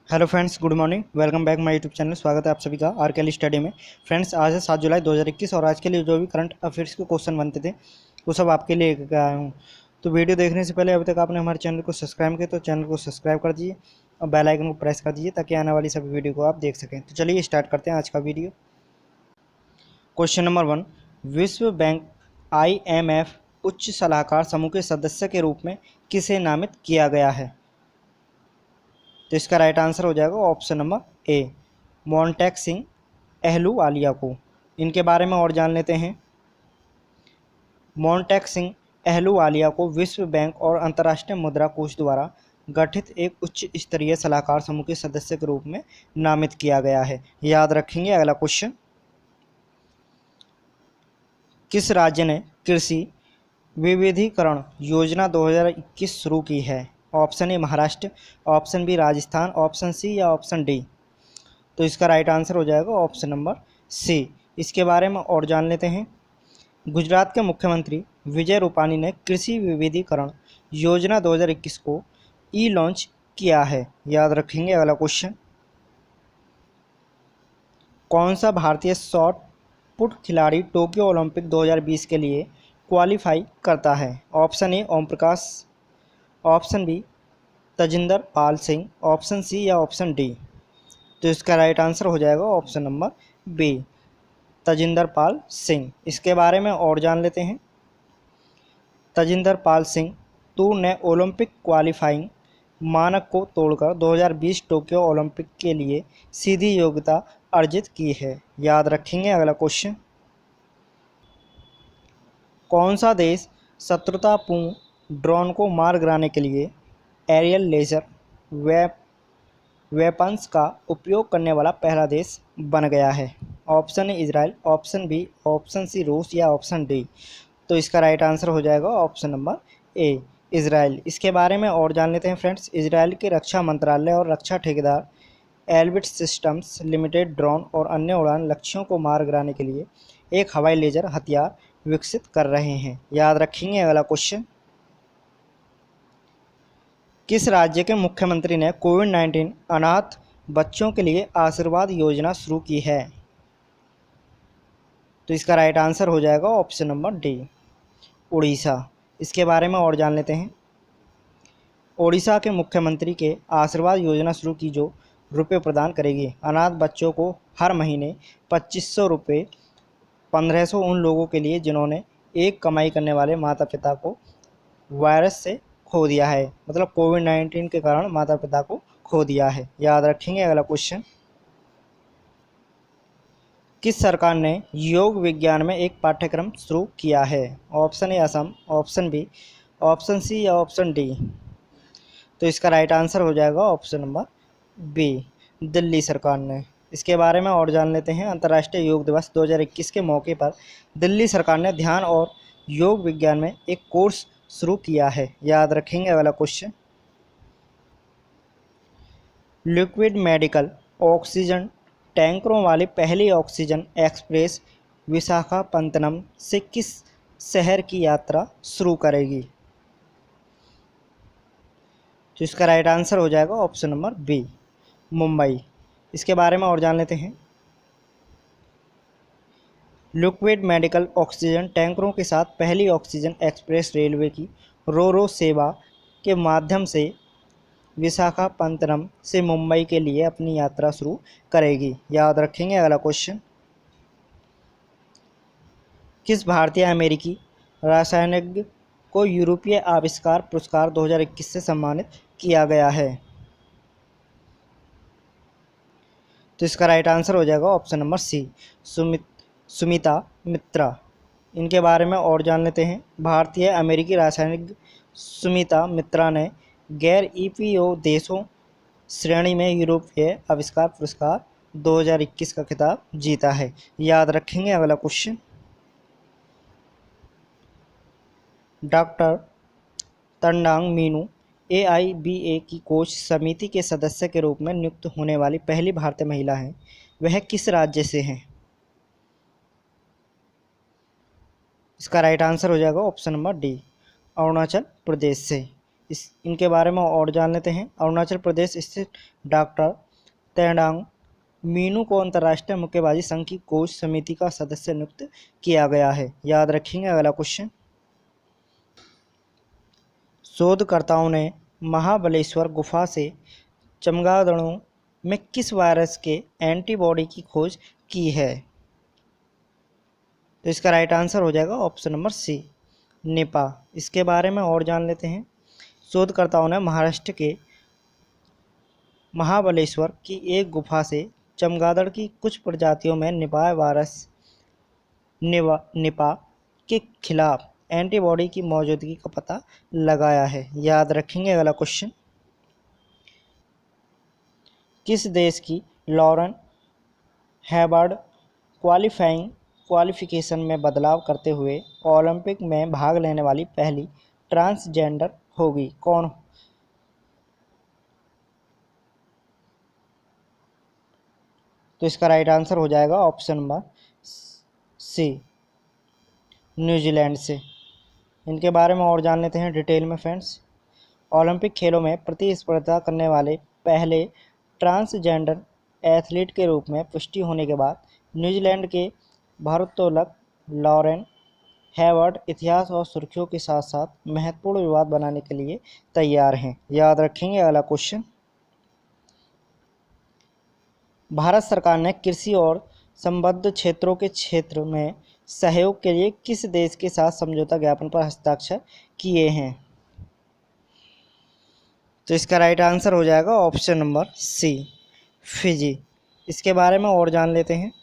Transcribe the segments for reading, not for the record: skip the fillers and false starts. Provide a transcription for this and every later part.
Hello friends, good morning. Welcome back my YouTube channel. स्वागत है आप सभी का आरकेएल स्टडी में। फ्रेंड्स, आज है 7 जुलाई 2021 और आज के लिए जो भी करंट अफेयर्स के क्वेश्चन बनते थे वो सब आपके लिए लेकर आया हूँ। तो वीडियो देखने से पहले अभी तक आपने हमारे चैनल को सब्सक्राइब किया तो चैनल को सब्सक्राइब कर दीजिए और बेल आइकन को प्रेस कर दीजिए ताकि आने वाली सभी वीडियो को आप देख सकें। तो चलिए स्टार्ट करते हैं आज का वीडियो। क्वेश्चन नंबर 1, विश्व बैंक IMF उच्च सलाहकार समूह के सदस्य के रूप में किसे नामित किया गया है? तो इसका राइट आंसर हो जाएगा option number A, Montek Singh Ahluwalia को। इनके बारे में और जान लेते हैं। मोंटेक सिंह अहलूवालिया को विश्व बैंक और अंतर्राष्ट्रीय मुद्रा कोष द्वारा गठित एक उच्च स्तरीय सलाहकार समूह के सदस्य के रूप में नामित किया गया है। याद रखेंगे। अगला क्वेश्चन, किस राज्य ने कृषि विविधीकरण योजना 2021 शुरू की है? Option A Maharashtra, option B Rajasthan, option C या ऑप्शन डी। तो इसका राइट आंसर हो जाएगा ऑप्शन नंबर सी। इसके बारे में और जान लेते हैं। गुजरात के मुख्यमंत्री विजय रूपानी ने कृषि विविधीकरण योजना 2021 को लॉन्च किया है। याद रखेंगे। अगला क्वेश्चन, कौन सा भारतीय शॉट पुट खिलाड़ी टोक्यो ओलंपिक 2020 के लिए क्वालिफाई करता है? Option A Om Prakash, option B Tajinder Pal Singh, option C या ऑप्शन डी। तो इसका राइट आंसर हो जाएगा option number B, Tajinder Pal Singh. इसके बारे में और जान लेते हैं। तजिंदर पाल सिंह तू ने ओलंपिक क्वालिफाइंग मानक को तोड़कर 2020 टोक्यो ओलंपिक के लिए सीधी योग्यता अर्जित की है। याद रखेंगे। अगला क्वेश्चन, कौन सा देश शत्रुतापूर्ण ड्रोन को मार गिराने के लिए एरियल लेजर वेपन्स का उपयोग करने वाला पहला देश बन गया है? Option A Israel, option B, option C रूस या ऑप्शन डी। तो इसका राइट आंसर हो जाएगा ऑप्शन नंबर ए, इजराइल। इसके बारे में और जान लेते हैं फ्रेंड्स। इजराइल के रक्षा मंत्रालय और रक्षा ठेकेदार एल्बिट सिस्टम्स लिमिटेड ड्रोन और अन्य उड़ान लक्ष्यों को मार गिराने के लिए एक हवाई लेजर हथियार विकसित कर रहे हैं। याद रखेंगे। अगला क्वेश्चन, किस राज्य के मुख्यमंत्री ने कोविड-19 अनाथ बच्चों के लिए आशीर्वाद योजना शुरू की है? तो इसका राइट आंसर हो जाएगा ऑप्शन नंबर डी, उड़ीसा। इसके बारे में और जान लेते हैं। ओडिशा के मुख्यमंत्री के आशीर्वाद योजना शुरू की जो रुपये प्रदान करेगी अनाथ बच्चों को हर महीने 2500 रुपये, 1500 उन लोगों के लिए जिन्होंने एक कमाई करने वाले माता पिता को वायरस से खो दिया है, मतलब कोविड-19 के कारण माता पिता को खो दिया है। याद रखेंगे। अगला क्वेश्चन, किस सरकार ने योग विज्ञान में एक पाठ्यक्रम शुरू किया है? Option A Assam, option B, option C या ऑप्शन डी। तो इसका राइट आंसर हो जाएगा ऑप्शन नंबर बी, दिल्ली सरकार ने। इसके बारे में और जान लेते हैं। अंतर्राष्ट्रीय योग दिवस 2021 के मौके पर दिल्ली सरकार ने ध्यान और योग विज्ञान में एक कोर्स शुरू किया है। याद रखेंगे। अगला क्वेश्चन, लिक्विड मेडिकल ऑक्सीजन टैंकरों वाली पहली ऑक्सीजन एक्सप्रेस विशाखापत्तनम से किस शहर की यात्रा शुरू करेगी? तो इसका राइट आंसर हो जाएगा ऑप्शन नंबर बी, मुंबई। इसके बारे में और जान लेते हैं। लिक्विड मेडिकल ऑक्सीजन टैंकरों के साथ पहली ऑक्सीजन एक्सप्रेस रेलवे की रो सेवा के माध्यम से विशाखापत्तनम से मुंबई के लिए अपनी यात्रा शुरू करेगी। याद रखेंगे। अगला क्वेश्चन, किस भारतीय अमेरिकी रासायनिज्ञ को यूरोपीय आविष्कार पुरस्कार 2021 से सम्मानित किया गया है? तो इसका राइट आंसर हो जाएगा ऑप्शन नंबर सी, सुमिता मित्रा। इनके बारे में और जान लेते हैं। भारतीय अमेरिकी रासायनिज्ञ सुमिता मित्रा ने गैर EPO देशों श्रेणी में यूरोपीय आविष्कार पुरस्कार 2021 का खिताब जीता है। याद रखेंगे। अगला क्वेश्चन, डॉक्टर तंडांग मीनू AIBA की कोच समिति के सदस्य के रूप में नियुक्त होने वाली पहली भारतीय महिला हैं। वह किस राज्य से हैं? इसका राइट आंसर हो जाएगा option number D, Arunachal Pradesh से। इनके बारे में और जान लेते हैं। अरुणाचल प्रदेश स्थित डॉक्टर तेडांग मीनू को अंतर्राष्ट्रीय मुक्केबाजी संघ की कोच समिति का सदस्य नियुक्त किया गया है। याद रखेंगे। अगला क्वेश्चन, शोधकर्ताओं ने महाबलेश्वर गुफा से चमगादड़ों में किस वायरस के एंटीबॉडी की खोज की है? तो इसका राइट आंसर हो जाएगा ऑप्शन नंबर सी, निपा। इसके बारे में और जान लेते हैं। शोधकर्ताओं ने महाराष्ट्र के महाबलेश्वर की एक गुफा से चमगादड़ की कुछ प्रजातियों में निपा के खिलाफ एंटीबॉडी की मौजूदगी का पता लगाया है। याद रखेंगे। अगला क्वेश्चन, किस देश की लॉरेन हैवर्ड क्वालिफिकेशन में बदलाव करते हुए ओलंपिक में भाग लेने वाली पहली ट्रांसजेंडर होगी? कौन? तो इसका राइट आंसर हो जाएगा ऑप्शन नंबर सी, न्यूजीलैंड से। इनके बारे में और जान लेते हैं डिटेल में फ्रेंड्स। ओलंपिक खेलों में प्रतिस्पर्धा करने वाले पहले ट्रांसजेंडर एथलीट के रूप में पुष्टि होने के बाद न्यूजीलैंड के भारोत्तोलक लॉरेन हैवर्ड इतिहास और सुर्खियों के साथ साथ महत्वपूर्ण विवाद बनाने के लिए तैयार हैं। याद रखेंगे। अगला क्वेश्चन, भारत सरकार ने कृषि और संबद्ध क्षेत्रों के क्षेत्र में सहयोग के लिए किस देश के साथ समझौता ज्ञापन पर हस्ताक्षर किए हैं? तो इसका राइट आंसर हो जाएगा ऑप्शन नंबर सी, फिजी। इसके बारे में और जान लेते हैं।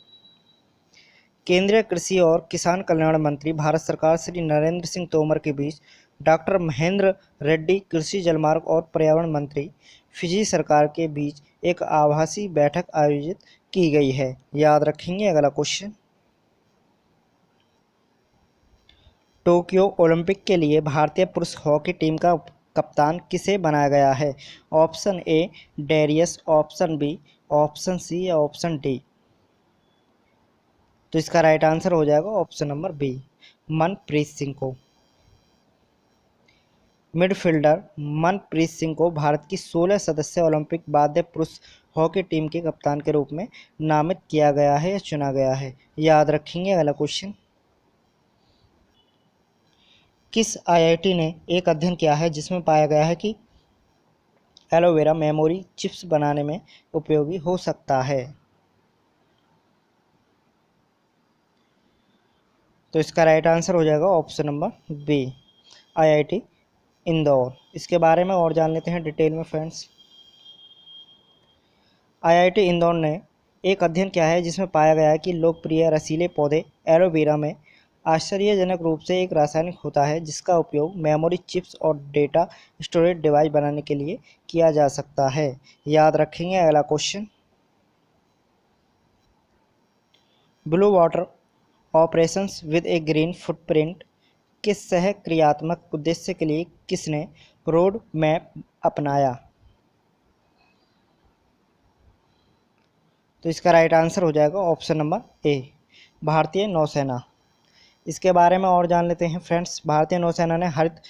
केंद्रीय कृषि और किसान कल्याण मंत्री भारत सरकार श्री नरेंद्र सिंह तोमर के बीच डॉक्टर महेंद्र रेड्डी कृषि जलमार्ग और पर्यावरण मंत्री फिजी सरकार के बीच एक आभासी बैठक आयोजित की गई है। याद रखेंगे। अगला क्वेश्चन, टोक्यो ओलंपिक के लिए भारतीय पुरुष हॉकी टीम का कप्तान किसे बनाया गया है? Option A Darius, option B, option C या ऑप्शन डी? तो इसका राइट आंसर हो जाएगा option number B, Manpreet Singh को। मिडफील्डर मनप्रीत सिंह को भारत की 16 सदस्य ओलंपिक वाद्य पुरुष हॉकी टीम के कप्तान के रूप में नामित किया गया है या चुना गया है? याद रखेंगे। अगला क्वेश्चन, किस आईआईटी ने एक अध्ययन किया है जिसमें पाया गया है कि एलोवेरा मेमोरी चिप्स बनाने में उपयोगी हो सकता है? तो इसका राइट आंसर हो जाएगा option number B, IIT Indore. इसके बारे में और जान लेते हैं डिटेल में फ्रेंड्स। आईआईटी इंदौर ने एक अध्ययन किया है जिसमें पाया गया है कि लोकप्रिय रसीले पौधे एलोवेरा में आश्चर्यजनक रूप से एक रासायनिक होता है जिसका उपयोग मेमोरी चिप्स और डेटा स्टोरेज डिवाइस बनाने के लिए किया जा सकता है। याद रखेंगे। अगला question, blue water operations with A green footprint के सहक्रियात्मक उद्देश्य के लिए किसने रोड मैप अपनाया? तो इसका राइट आंसर हो जाएगा ऑप्शन नंबर ए, भारतीय नौसेना। इसके बारे में और जान लेते हैं फ्रेंड्स। भारतीय नौसेना ने हरित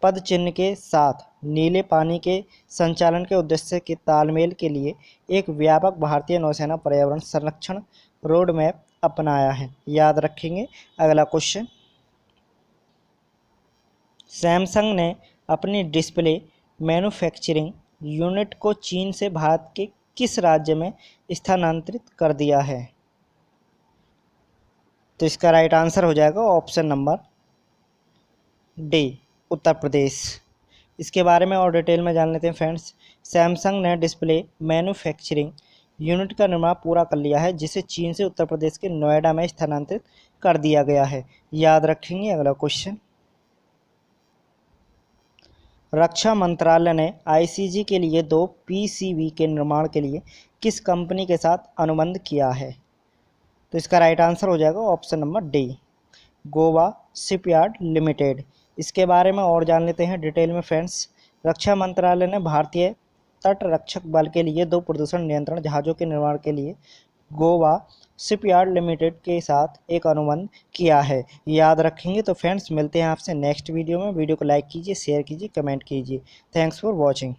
पद चिन्ह के साथ नीले पानी के संचालन के उद्देश्य के तालमेल के लिए एक व्यापक भारतीय नौसेना पर्यावरण संरक्षण रोड मैप अपनाया है। याद रखेंगे। अगला क्वेश्चन, सैमसंग ने अपनी डिस्प्ले मैन्युफैक्चरिंग यूनिट को चीन से भारत के किस राज्य में स्थानांतरित कर दिया है? तो इसका राइट आंसर हो जाएगा option number D, Uttar Pradesh. इसके बारे में और डिटेल में जान लेते हैं फ्रेंड्स। सैमसंग ने डिस्प्ले मैन्युफैक्चरिंग यूनिट का निर्माण पूरा कर लिया है जिसे चीन से उत्तर प्रदेश के नोएडा में स्थानांतरित कर दिया गया है। याद रखेंगे। अगला क्वेश्चन, रक्षा मंत्रालय ने आईसीजी के लिए 2 पीसीबी के निर्माण के लिए किस कंपनी के साथ अनुबंध किया है? तो इसका राइट आंसर हो जाएगा option number D, Goa shipyard limited. इसके बारे में और जान लेते हैं डिटेल में फ्रेंड्स। रक्षा मंत्रालय ने भारतीय तट रक्षक बल के लिए 2 प्रदूषण नियंत्रण जहाज़ों के निर्माण के लिए गोवा शिपयार्ड लिमिटेड के साथ एक अनुबंध किया है। याद रखेंगे। तो फ्रेंड्स मिलते हैं आपसे नेक्स्ट वीडियो में। वीडियो को लाइक कीजिए, शेयर कीजिए, कमेंट कीजिए। Thanks for watching.